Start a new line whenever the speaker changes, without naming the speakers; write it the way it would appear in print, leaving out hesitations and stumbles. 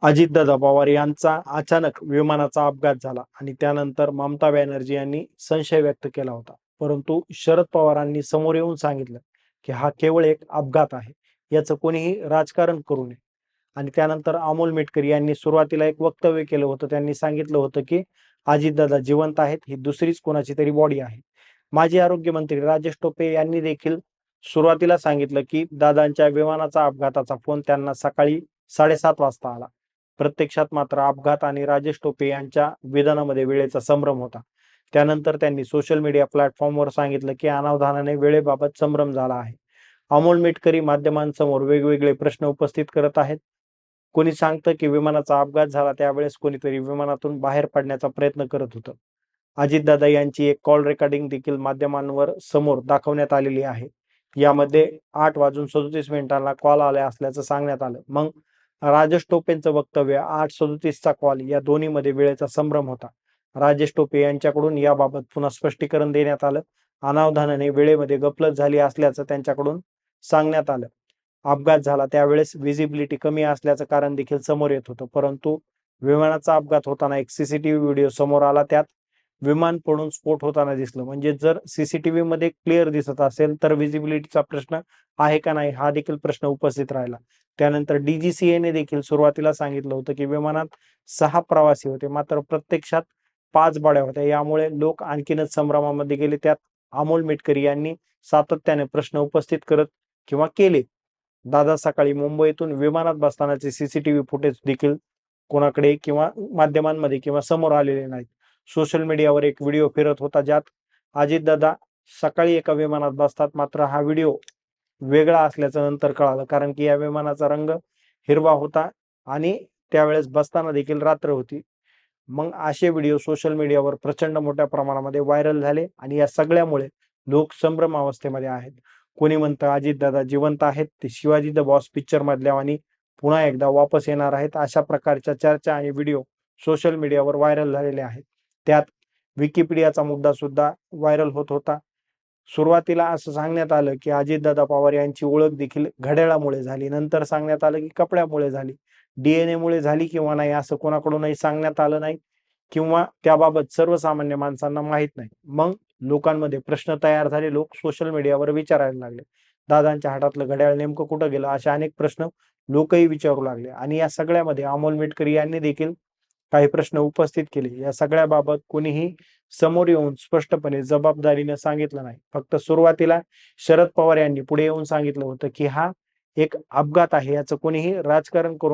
अजितदादा पवार यांचा अचानक विमानाचा अपघात झाला आणि त्यानंतर ममता बॅनर्जी यांनी संशय व्यक्त केला होता. परंतु शरद पवारांनी समोर येऊन सांगितलं की हा केवळ एक अपघात आहे. याचं कोणीही राजकारण करू नये. आणि त्यानंतर अमोल मिटकर यांनी सुरुवातीला एक वक्तव्य केलं होतं. त्यांनी सांगितलं होतं की अजितदादा जिवंत आहेत, ही दुसरीच कोणाची तरी बॉडी आहे. माजी आरोग्यमंत्री राजेश टोपे यांनी देखील सुरुवातीला सांगितलं की दादांच्या विमानाचा अपघाताचा फोन त्यांना सकाळी 7:30 वाजता आला. प्रत्यक्षात मात्र अपघात आणि राजेश टोपे यांच्या विधानामध्ये वेळेचा संभ्रम होता. त्यानंतर त्यांनी सोशल मीडिया प्लॅटफॉर्मवर सांगितलं की अनावधानाने वेळेबाबत संभ्रम झाला आहे. अमोल मिटकरी माध्यमांसमोर वेगवेगळे प्रश्न उपस्थित करत आहेत. कोणी सांगतं की विमानाचा अपघात झाला त्यावेळेस कोणीतरी विमानातून बाहेर पडण्याचा प्रयत्न करत होतं. अजितदादा यांची एक कॉल रेकॉर्डिंग देखील माध्यमांवर समोर दाखवण्यात आलेली आहे. यामध्ये 8:37 कॉल आला असल्याचं सांगण्यात आलं. मग राजेश टोपेंचं वक्तव्य 8:37चा कॉल या दोन्हीमध्ये वेळेचा संभ्रम होता. राजेश टोपे यांच्याकडून याबाबत पुन्हा स्पष्टीकरण देण्यात आलं. अनावधानाने वेळेमध्ये गफलत झाली असल्याचं त्यांच्याकडून सांगण्यात आलं. अपघात झाला त्यावेळेस व्हिजिबिलिटी कमी असल्याचं कारण देखील समोर येत होतं. परंतु विमानाचा अपघात होताना एक सीसीटीव्ही व्हिडिओ समोर आला. त्यात विमान पडून स्फोट होताना दिसलं. म्हणजे जर सीसीटीव्ही मध्ये क्लिअर दिसत असेल तर व्हिजिबिलिटीचा प्रश्न आहे का नाही हा देखील प्रश्न उपस्थित राहिला. त्यानंतर डीजीसीएने देखील सुरुवातीला सांगितलं होतं की विमानात 6 प्रवासी होते, मात्र प्रत्यक्षात 5 बॉड्या होत्या. यामुळे लोक आणखीनच संभ्रमामध्ये गेले. त्यात अमोल मिटकरी यांनी सातत्याने प्रश्न उपस्थित करत किंवा केले. दादा सकाळी मुंबईतून विमानात बसतानाचे सीसीटीव्ही फुटेज देखील कोणाकडे किंवा माध्यमांमध्ये किंवा समोर आलेले नाहीत. सोशल मीडियावर एक व्हिडिओ फिरत होता ज्यात अजितदादा सकाळी एका विमानात बसतात, मात्र हा व्हिडिओ वेगळा असल्याचं नंतर कळालं. कारण की या विमानाचा रंग हिरवा होता आणि त्यावेळेस बसताना देखील रात्र होती. मग असे व्हिडिओ सोशल मीडियावर प्रचंड मोठ्या प्रमाणामध्ये व्हायरल झाले आणि या सगळ्यामुळे लोक संभ्रम अवस्थेमध्ये आहेत. कोणी म्हणतं अजितदादा जिवंत आहेत, ते शिवाजी द बॉस पिक्चर मधल्यावानी पुन्हा एकदा वापस येणार आहेत. अशा प्रकारच्या चर्चा आणि व्हिडिओ सोशल मीडियावर व्हायरल झालेले आहेत. त्यात विकिपीडियाचा मुद्दा सुद्धा व्हायरल होत होता. सुरुवातीला असं सांगण्यात आलं की अजितदादा पवार यांची ओळख देखील घड्याळामुळे झाली. नंतर सांगण्यात आलं की कपड्यामुळे झाली. डीएनए मुळे झाली किंवा नाही असं कोणाकडूनही सांगण्यात आलं नाही किंवा त्याबाबत सर्वसामान्य माणसांना माहीत नाही. मग लोकांमध्ये प्रश्न तयार झाले. लोक सोशल मीडियावर विचारायला लागले, दादांच्या हातातलं घड्याळ नेमकं कुठं गेलं? असे अनेक प्रश्न लोकही विचारू लागले. आणि या सगळ्यामध्ये अमोल मिटकरी यांनी देखील काही प्रश्न उपस्थित केले. या सगळ्याबाबत कोणीही समोर येऊन स्पष्टपणे जबाबदारीने सांगितलं नाही. फक्त सुरुवातीला शरद पवार यांनी पुढे येऊन सांगितलं होतं की हा एक अपघात आहे, याचं कोणीही राजकारण करू